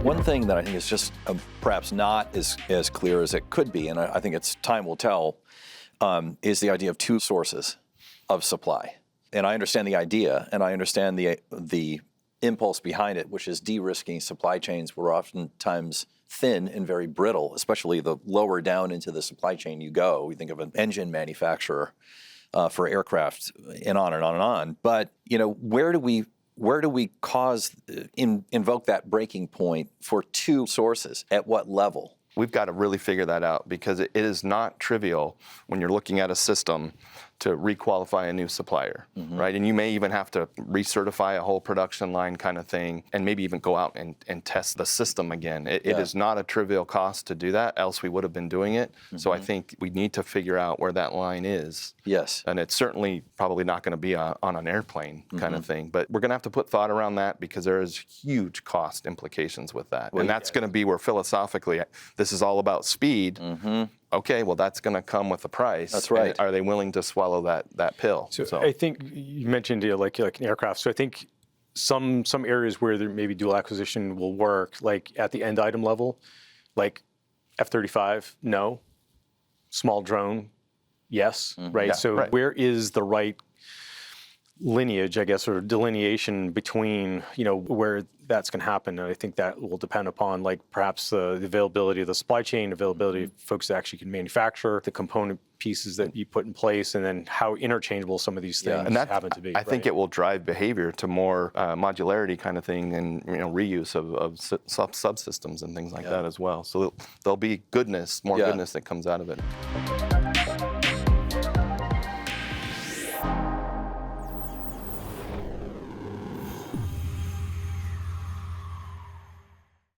One thing that I think is just perhaps not as clear as it could be, and I think time will tell, is the idea of two sources of supply. And I understand the idea, and I understand the impulse behind it, which is de-risking supply chains were oftentimes thin and very brittle, especially the lower down into the supply chain you go. We think of an engine manufacturer for aircraft, and on and on and on. But where do we invoke that breaking point for two sources? At what level? We've got to really figure that out, because it is not trivial when you're looking at a system to requalify a new supplier, right? And you may even have to recertify a whole production line kind of thing, and maybe even go out and test the system again. It is not a trivial cost to do that, else we would have been doing it. So I think we need to figure out where that line is. Yes. And it's certainly probably not going to be on an airplane kind of thing, but we're going to have to put thought around that, because there is huge cost implications with that. Well, and that's going to be where philosophically, this is all about speed. Okay, well, that's going to come with a price. That's right. And are they willing to swallow that pill? So I think you mentioned like an aircraft. So I think some areas where there maybe dual acquisition will work, like at the end item level, like F-35, no. Small drone, yes, right? Yeah, so right. Where is the right lineage, I guess, or delineation between, where that's going to happen? And I think that will depend upon, like, perhaps the availability of the supply chain, availability of folks that actually can manufacture the component pieces that you put in place, and then how interchangeable some of these things happen to be. I think it will drive behavior to more modularity kind of thing, and reuse of subsystems and things like that as well. So there'll be goodness, more goodness that comes out of it.